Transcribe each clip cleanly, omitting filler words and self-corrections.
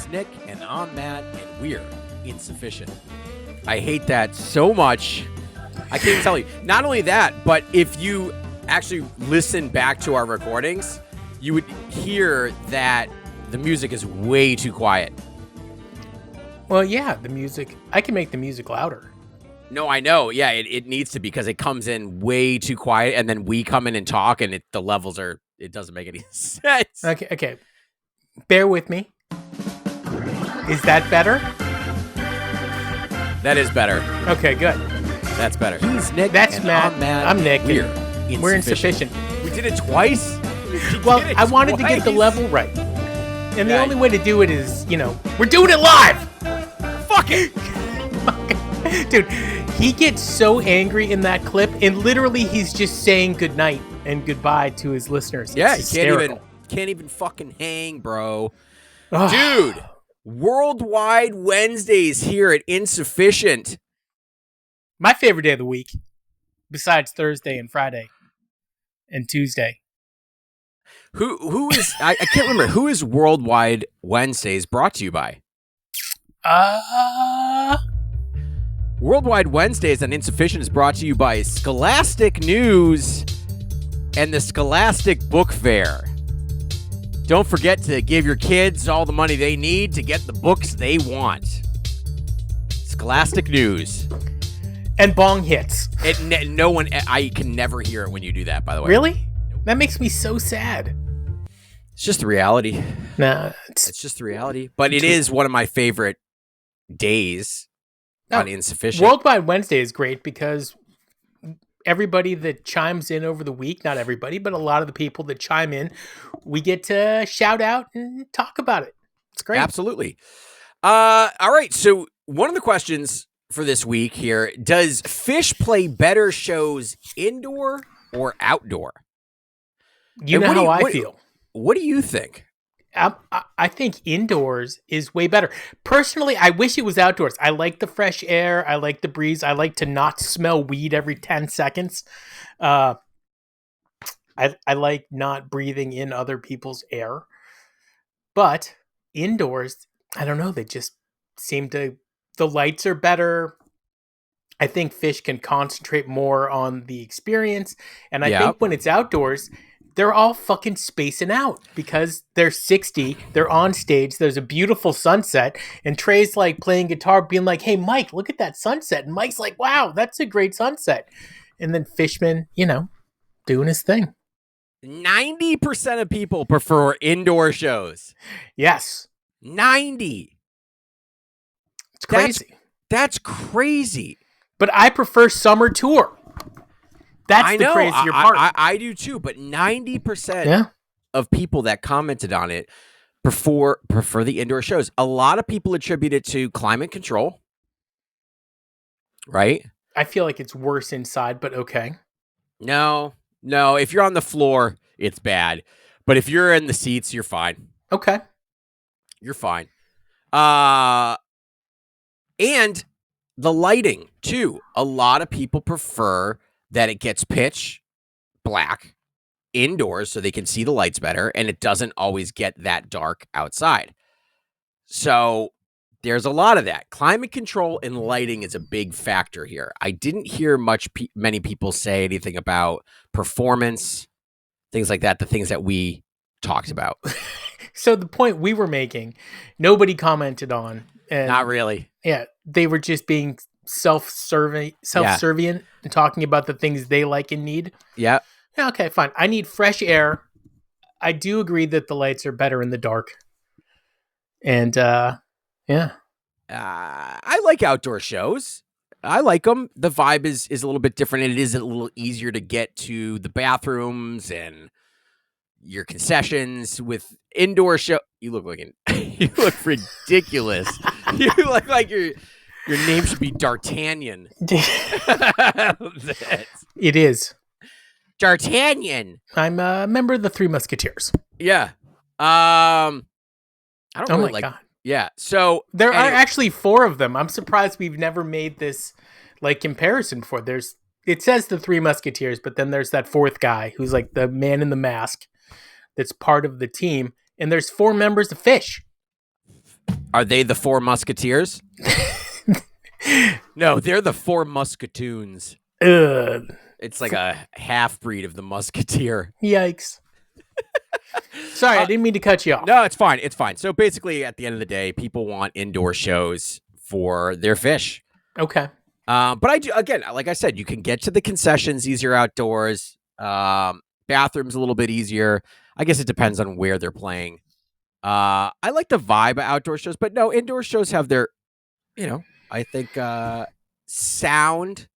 He's Nick, and I'm Matt, and we're insufficient. I hate that so much. I can't tell you. Not only that, but if you actually listen back to our recordings, you would hear that the music is way too quiet. Well, yeah, the music. I can make the music louder. No, I know. Yeah, it needs to because it comes in way too quiet, and then we come in and talk, and the levels are. It doesn't make any sense. Okay. Bear with me. Is that better? That is better. Okay, good. That's better. He's Nick. That's Matt. I'm Nick. We're insufficient. We did it twice? Well, I wanted to get the level right. And the only way to do it is, we're doing it live! Fuck it! Dude, he gets so angry in that clip, and literally he's just saying goodnight and goodbye to his listeners. Yeah, it's he can't even fucking hang, bro. Dude, Worldwide Wednesdays here at Insufficient. My favorite day of the week, besides Thursday and Friday and Tuesday. Who is I can't remember who is Worldwide Wednesdays brought to you by? Worldwide Wednesdays on Insufficient is brought to you by Scholastic News and the Scholastic Book Fair. Don't forget to give your kids all the money they need to get the books they want. Scholastic News. And bong hits. No one, I can never hear it when you do that, by the way. Really? That makes me so sad. It's just the reality. Nah. It's just the reality. But it is one of my favorite days on Insufficient. Worldwide Wednesday is great because everybody that chimes in over the week, not everybody, but a lot of the people that chime in, we get to shout out and talk about it. It's great. Absolutely. All right. So one of the questions for this week here, does Phish play better shows indoor or outdoor? You know how I feel. What do you think? I think indoors is way better. Personally, I wish it was outdoors. I like the fresh air. I like the breeze. I like to not smell weed every 10 seconds. I like not breathing in other people's air. But indoors, I don't know. They just seem to... The lights are better. I think Phish can concentrate more on the experience. And I think when it's outdoors... They're all fucking spacing out because they're 60. They're on stage. There's a beautiful sunset. And Trey's like playing guitar, being like, hey, Mike, look at that sunset. And Mike's like, wow, that's a great sunset. And then Fishman, doing his thing. 90% of people prefer indoor shows. Yes. 90. It's crazy. That's crazy. But I prefer summer tour. That's the crazier part. I do too, but 90% of people that commented on it prefer the indoor shows. A lot of people attribute it to climate control, right? I feel like it's worse inside, but okay. No. If you're on the floor, it's bad. But if you're in the seats, you're fine. Okay. You're fine. And the lighting, too. A lot of people prefer that it gets pitch black indoors so they can see the lights better, and it doesn't always get that dark outside. So there's a lot of that. Climate control and lighting is a big factor here. I didn't hear many people say anything about performance, things like that, the things that we talked about. So the point we were making, nobody commented on. And not really. Yeah, they were just being self-servient and talking about the things they like and need. Yeah. Okay, fine. I need fresh air. I do agree that the lights are better in the dark. And I like outdoor shows. I like them. The vibe is a little bit different, and it is a little easier to get to the bathrooms and your concessions. With indoor show, you look ridiculous. You look like your name should be D'Artagnan. It is. D'Artagnan. I'm a member of the Three Musketeers. Yeah. I don't really like. God. Yeah. So there are actually 4 of them. I'm surprised we've never made this comparison before. It says the Three Musketeers, but then there's that 4th guy who's like the man in the mask that's part of the team. And there's 4 members of Phish. Are they the Four Musketeers? No, they're the Four Musketoons. It's like a half-breed of the Musketeer. Yikes. Sorry, I didn't mean to cut you off. No, it's fine. It's fine. So basically, at the end of the day, people want indoor shows for their Phish. Okay. But I do, again, like I said, you can get to the concessions easier outdoors. Bathrooms a little bit easier. I guess it depends on where they're playing. I like the vibe of outdoor shows, but no, indoor shows have their, I think sound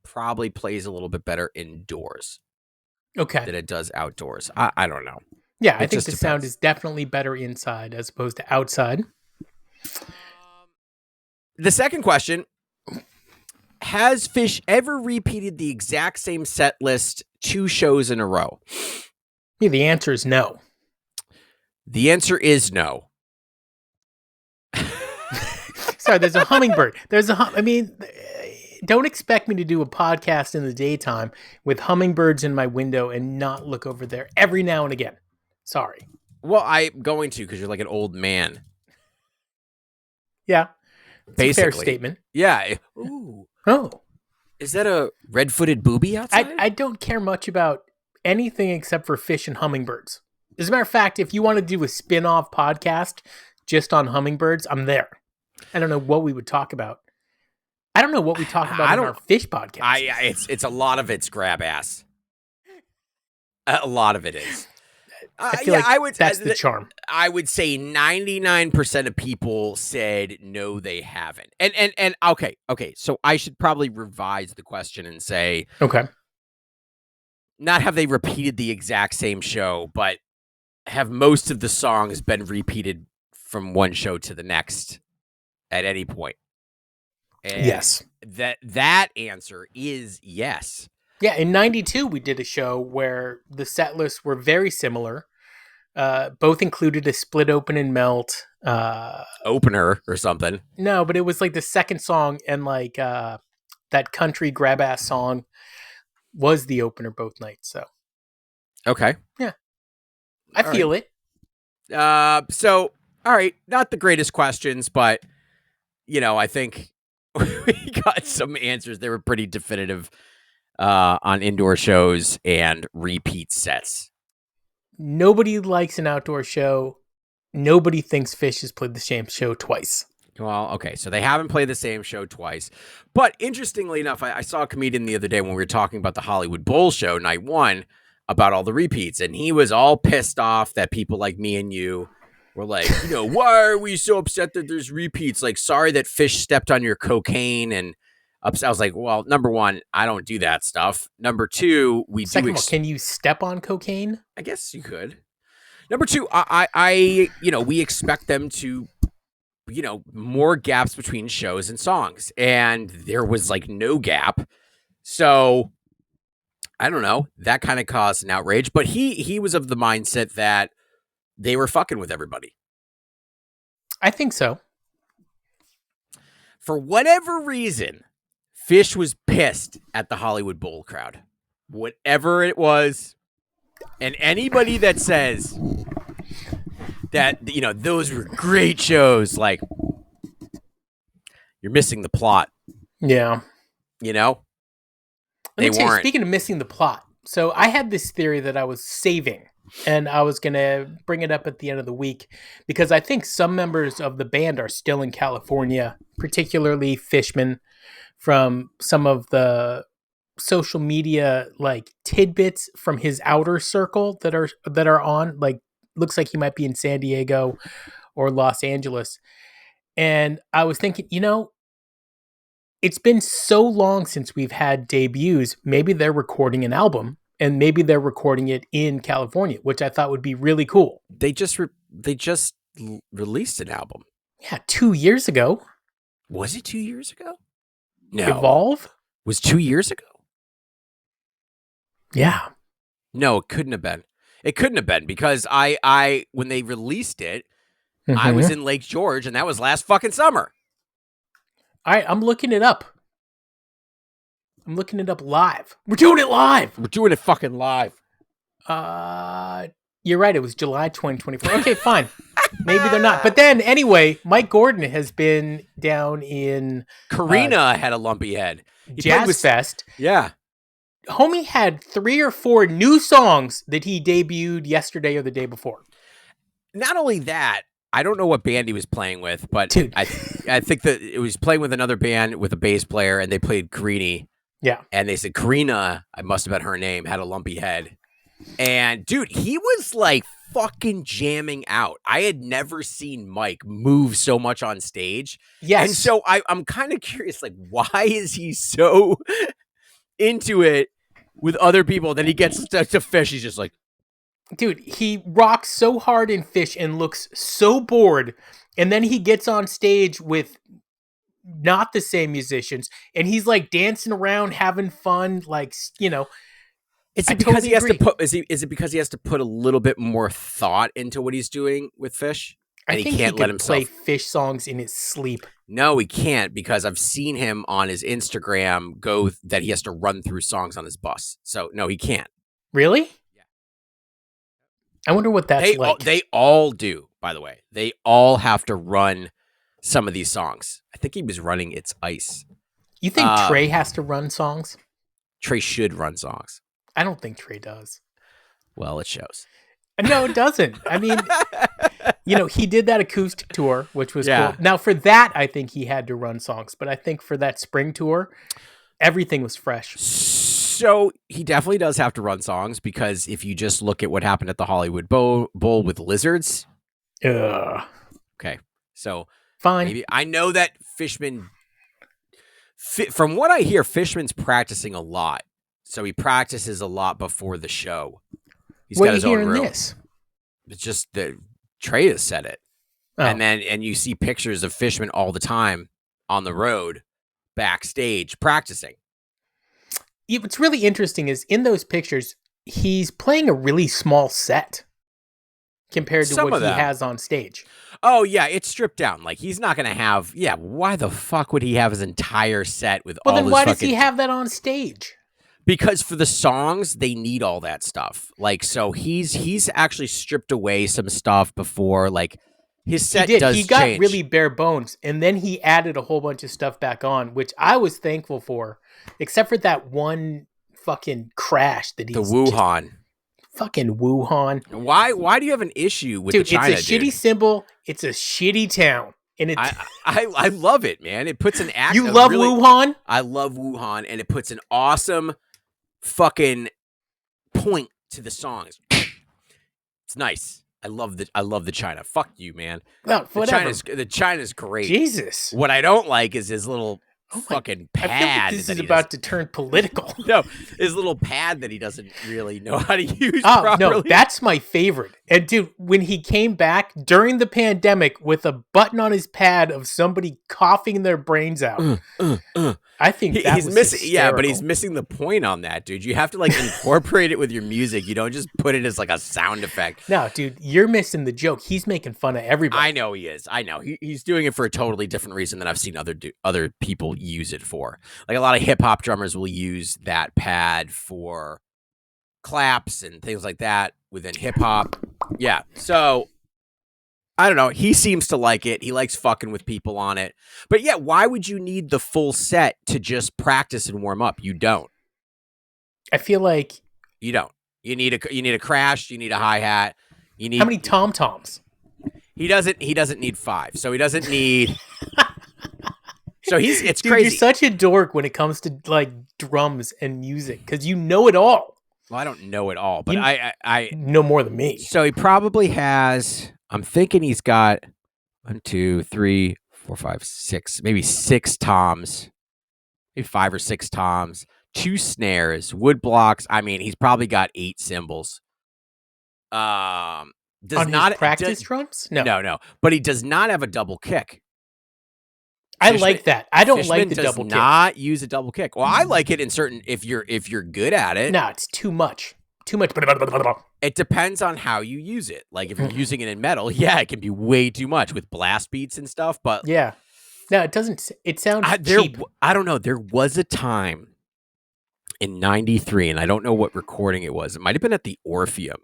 probably plays a little bit better indoors than it does outdoors. I don't know. Yeah, I think the sound is definitely better inside as opposed to outside. The second question, has Phish ever repeated the exact same set list 2 shows in a row? Yeah, the answer is no. The answer is no. Sorry, there's a hummingbird. I mean, don't expect me to do a podcast in the daytime with hummingbirds in my window and not look over there every now and again. Sorry. Well, I'm going to because you're like an old man. Yeah. Basically. A fair statement. Yeah. Ooh. Oh. Is that a red-footed booby outside? I don't care much about anything except for Phish and hummingbirds. As a matter of fact, if you want to do a spin-off podcast just on hummingbirds, I'm there. I don't know what we would talk about. I don't know what we talk about in our Phish podcast. It's a lot of it's grab ass. A lot of it is. I feel like that's the charm. I would say 99% of people said no, they haven't. And okay. So I should probably revise the question and say, okay, not have they repeated the exact same show, but have most of the songs been repeated from one show to the next at any point? And yes. That answer is yes. Yeah, in 92, we did a show where the set lists were very similar. Both included a split open and melt. Opener or something. No, but it was like the second song, and like that country grab ass song was the opener both nights. So, okay. Yeah. I feel it. So, all right. Not the greatest questions, but, I think we got some answers. They were pretty definitive on indoor shows and repeat sets. Nobody likes an outdoor show. Nobody thinks Phish has played the same show twice. Well, okay, so they haven't played the same show twice. But interestingly enough, I saw a comedian the other day when we were talking about the Hollywood Bowl show, night 1, about all the repeats. And he was all pissed off that people like me and you were like, why are we so upset that there's repeats? Like, sorry that Phish stepped on your cocaine and upset. I was like, well, number 1, I don't do that stuff. Number 2, Second of all, can you step on cocaine? I guess you could. Number 2, I we expect them to, more gaps between shows and songs, and there was like no gap. So I don't know. That kind of caused an outrage, but he was of the mindset that they were fucking with everybody. I think so. For whatever reason, Phish was pissed at the Hollywood Bowl crowd. Whatever it was. And anybody that says that, those were great shows, like, you're missing the plot. Yeah. They weren't. Speaking of missing the plot, so I had this theory that I was saving, and I was going to bring it up at the end of the week, because I think some members of the band are still in California, particularly Fishman, from some of the social media like tidbits from his outer circle that are on, like, looks like he might be in San Diego or Los Angeles. And I was thinking, it's been so long since we've had debuts. Maybe they're recording an album, and maybe they're recording it in California, which I thought would be really cool. They just released an album. Yeah, 2 years ago. Was it 2 years ago? No. Evolve? Was 2 years ago? Yeah. No, it couldn't have been. It couldn't have been, because I when they released it, I was in Lake George, and that was last fucking summer. All right, I'm looking it up. I'm looking it up live. We're doing it live. We're doing it fucking live. You're right. It was July 2024. Okay, fine. Maybe they're not. But then, anyway, Mike Gordon has been down in Karina had a lumpy head. He played Jazz with Fest. Yeah. Homie had 3 or 4 new songs that he debuted yesterday or the day before. Not only that, I don't know what band he was playing with, but Dude. I think that it was playing with another band with a bass player, and they played Karini. Yeah. And they said Karina, I must have been her name, had a lumpy head. And dude, he was like fucking jamming out. I had never seen Mike move so much on stage. Yes. And so I'm kind of curious, like, why is he so into it with other people? Then he gets to Phish. He's just like, dude, he rocks so hard in Phish and looks so bored. And then he gets on stage with not the same musicians, and he's like dancing around, having fun, like, you know. Is it because he has to put? Is it because he has to put a little bit more thought into what he's doing with Phish? And I think he can't let himself play Phish songs in his sleep. No, he can't, because I've seen him on his Instagram go that he has to run through songs on his bus. So no, he can't. Really? Yeah. I wonder what that's like. They all do, by the way. They all have to run some of these songs. I think he was running It's Ice. You think Trey has to run songs? Trey should run songs. I don't think Trey does. Well, it shows. No, it doesn't. I mean, you know, he did that acoustic tour, which was cool. Now, for that, I think he had to run songs. But I think for that spring tour, everything was fresh. So he definitely does have to run songs, because if you just look at what happened at the Hollywood Bowl with Lizards. Okay. So fine. Maybe, I know that Fishman, from what I hear, Fishman's practicing a lot. So he practices a lot before the show. He's got his own room. This? It's just that Trey has said it. Oh. And you see pictures of Fishman all the time on the road, backstage, practicing. What's really interesting is in those pictures, he's playing a really small set compared to what he has on stage. Oh, yeah, it's stripped down. Like, he's not going to have... Yeah, why the fuck would he have his entire set with all this fucking... Well, then why does he have that on stage? Because for the songs, they need all that stuff. Like, so he's actually stripped away some stuff before, like, his set does change. He got really bare bones, and then he added a whole bunch of stuff back on, which I was thankful for, except for that one fucking crash that he's... The Wuhan. Fucking Wuhan. Why do you have an issue with the China, it's a shitty symbol. It's a shitty town. And I love it, man. It puts an act. You love Wuhan? I love Wuhan, and it puts an awesome fucking point to the songs. It's nice. I love the China. Fuck you, man. Well, the China's great. Jesus. What I don't like is his little fucking pad. I feel like this is about to turn political. No, his little pad that he doesn't really know how to use properly. No, that's my favorite. And dude, when he came back during the pandemic with a button on his pad of somebody coughing their brains out, I think he's missing. Hysterical. Yeah, but he's missing the point on that, dude. You have to like incorporate it with your music. You don't just put it as like a sound effect. No, dude, you're missing the joke. He's making fun of everybody. I know he is. I know he's doing it for a totally different reason than I've seen other people use it for. Like a lot of hip hop drummers will use that pad for claps and things like that within hip hop. Yeah. So I don't know. He seems to like it. He likes fucking with people on it. But yeah, why would you need the full set to just practice and warm up? You don't. I feel like you don't. You need a crash. You need a hi-hat. You need how many tom-toms? He doesn't need 5. So he doesn't need. So it's Dude, crazy. You're such a dork when it comes to like drums and music because you know it all. Well, I don't know it all, but I know more than me. So he probably has. I'm thinking he's got 1, 2, 3, 4, 5, 6, maybe 6 toms, maybe 5 or 6 toms, 2 snares, wood blocks. I mean, he's probably got 8 cymbals. Does not practice drums? No. But he does not have a double kick. I like that. I don't Fishman like the double kick. Does not use a double kick. Well, I like it in certain if you're good at it. No, it's too much. Too much. It depends on how you use it. Like if you're using it in metal, yeah, it can be way too much with blast beats and stuff. But yeah, no, it doesn't. It sounds cheap. I don't know. There was a time in '93, and I don't know what recording it was. It might have been at the Orpheum,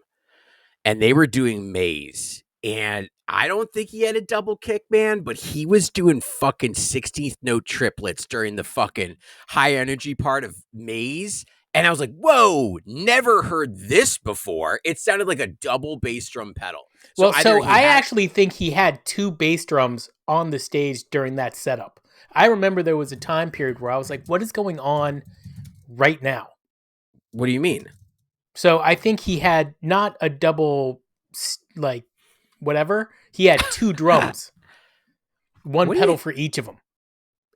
and they were doing Maze. And I don't think he had a double kick, man, but he was doing fucking 16th note triplets during the fucking high energy part of Maze. And I was like, whoa, never heard this before. It sounded like a double bass drum pedal. So Well, either so he I had, actually think he had 2 bass drums on the stage during that setup. I remember there was a time period where I was like, what is going on right now? what do you mean? So I think he had not a double, like, whatever. He had 2 drums, one What do you, pedal for each of them.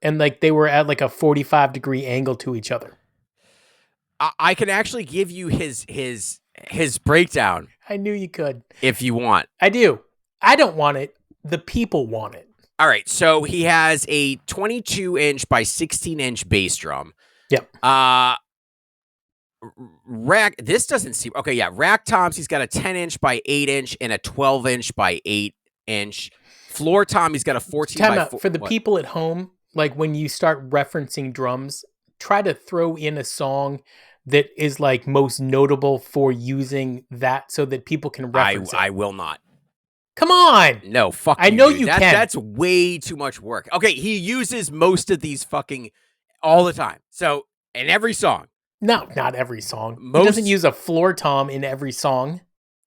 And like they were at like a 45-degree angle to each other. I can actually give you his breakdown I knew you could. if you want. I do. I don't want it. The people want it. All right, so he has a 22-inch by 16-inch bass drum. Yep. Rack. This doesn't seem okay. Yeah, rack toms. He's got a 10-inch by 8-inch and a 12-inch by 8-inch. Floor tom. He's got a 14 Time by out 4. for the people at home. Like when you start referencing drums, try to throw in a song that is like most notable for using that, so that people can reference I it. will not. Come on. No, fuck. I know dude. you can. That's way too much work. Okay, he uses most of these fucking all the time. So in every song. No, not every song. Most, he doesn't use a floor tom in every song.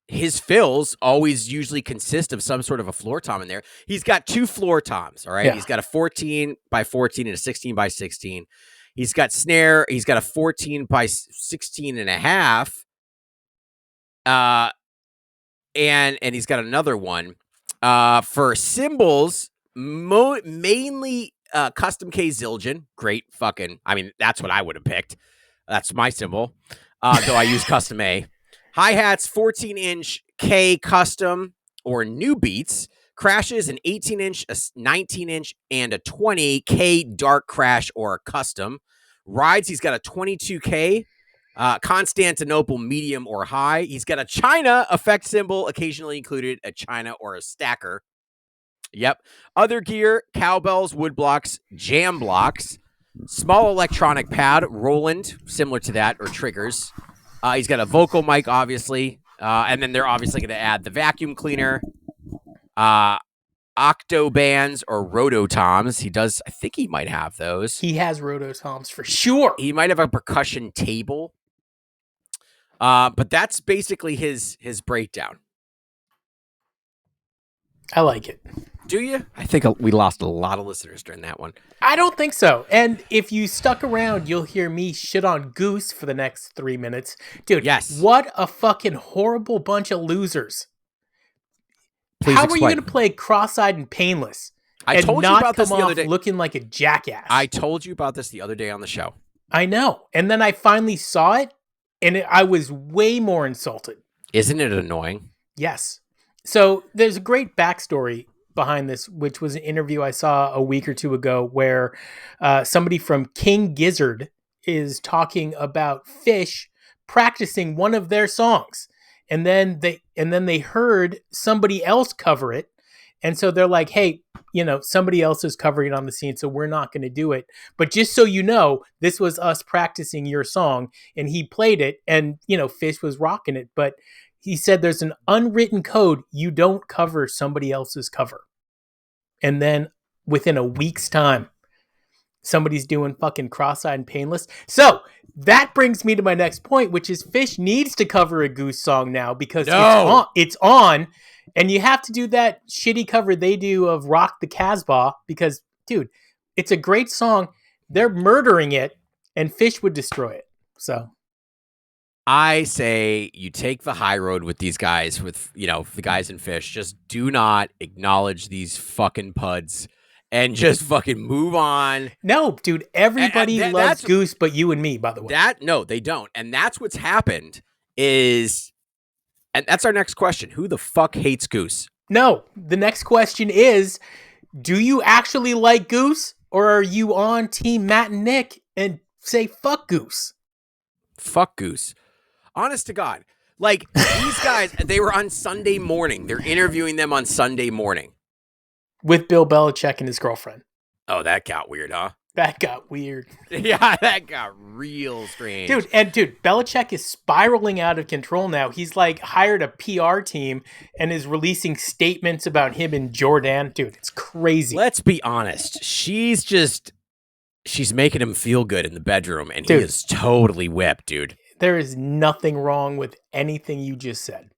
His fills always usually consist of some sort of a floor tom in there. He's got 2 floor toms, all right? Yeah. He's got a 14 by 14 and a 16 by 16. He's got snare. He's got a 14 by 16 and a half. And he's got another one. For cymbals, mainly custom K Zildjian. Great fucking, I mean, that's what I would have picked. That's my cymbal. Though I use custom A. Hi-hats, 14-inch K custom or new beats. Crashes, an 18-inch, a 19-inch, and a 20 K dark crash or custom. Rides, he's got a 22K, Constantinople medium or high. He's got a China effect cymbal, occasionally included a China or a stacker. Yep. Other gear, cowbells, wood blocks, jam blocks, small electronic pad, Roland, similar to that, or triggers. He's got a vocal mic, obviously. And then they're obviously going to add the vacuum cleaner, octobands or roto-toms. He does, I think he might have those. He has roto-toms for sure. He might have a percussion table. But that's basically his breakdown. I like it. Do you? I think we lost a lot of listeners during that one. I don't think so. And if you stuck around, you'll hear me shit on Goose for the next 3 minutes. Dude, yes. What a fucking horrible bunch of losers. Please How explain. are you going to play cross-eyed and painless? I told you about this the other day. Looking like a jackass. I told you about this the other day on the show. I know. And then I finally saw it, and I was way more insulted. Isn't it annoying? Yes. So there's a great backstory behind this, which was an interview I saw a week or two ago where somebody from King Gizzard is talking about Phish practicing one of their songs. And then they heard somebody else cover it. And so they're like, hey, somebody else is covering it on the scene, so we're not going to do it. But just so you know, this was us practicing your song. And he played it, and, Phish was rocking it. But he said there's an unwritten code. You don't cover somebody else's cover. And then within a week's time, somebody's doing fucking cross-eyed and painless. So that brings me to my next point, which is Phish needs to cover a Goose song now because it's on. And you have to do that shitty cover they do of Rock the Casbah because, dude, it's a great song. They're murdering it, and Phish would destroy it. So I say you take the high road with these guys, with, the guys in Phish. Just do not acknowledge these fucking puds and just fucking move on. No, dude, everybody loves Goose but you and me, by the way. No, they don't. And that's what's happened is, and that's our next question. Who the fuck hates Goose? No, the next question is, do you actually like Goose, or are you on Team Matt and Nick and say fuck Goose? Fuck Goose. Honest to God. Like, these guys, they were on Sunday morning. They're interviewing them on Sunday morning. With Bill Belichick and his girlfriend. Oh, that got weird, huh? That got weird. Yeah, that got real strange. Dude, Belichick is spiraling out of control now. He's like hired a PR team and is releasing statements about him and Jordan. Dude, it's crazy. Let's be honest. She's making him feel good in the bedroom, and Dude. he is totally whipped, dude. There is nothing wrong with anything you just said.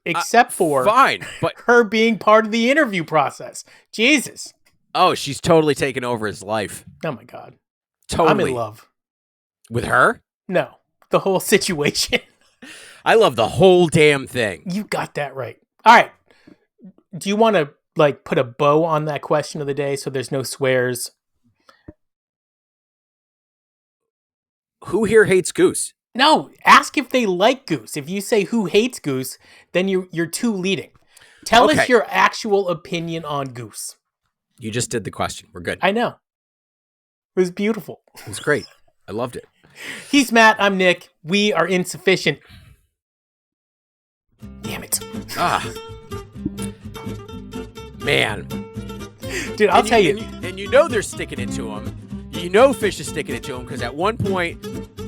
Except for fine, but her being part of the interview process. Jesus. Oh, she's totally taken over his life. Oh my God. Totally. I'm in love. With her? No. The whole situation. I love the whole damn thing. You got that right. All right. Do you want to like put a bow on that question of the day so there's no swears? Who here hates Goose? No, ask if they like Goose. If you say who hates Goose, then you're too leading. Tell us your actual opinion on Goose. You just did the question. We're good. I know. It was beautiful. It was great. I loved it. He's Matt. I'm Nick. We are insufficient. Damn it. Man. Dude, I'll tell you. And you know they're sticking it to him. You know Phish is sticking it to him because at one point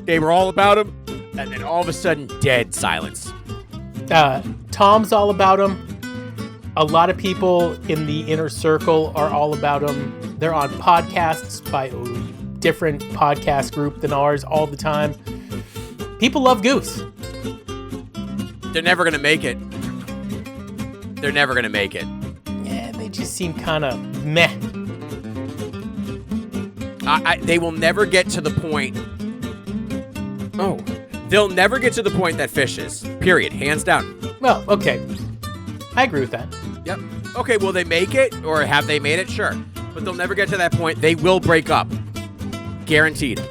they were all about him, and then all of a sudden, dead silence. Tom's all about him. A lot of people in the inner circle are all about him. They're on podcasts by a different podcast group than ours all the time. People love Goose. They're never going to make it. They're never going to make it. Yeah, they just seem kind of meh. They will never get to the point. Oh. They'll never get to the point that Phish is. Period. Hands down. Well, okay. I agree with that. Yep. Okay, will they make it? Or have they made it? Sure. But they'll never get to that point. They will break up. Guaranteed.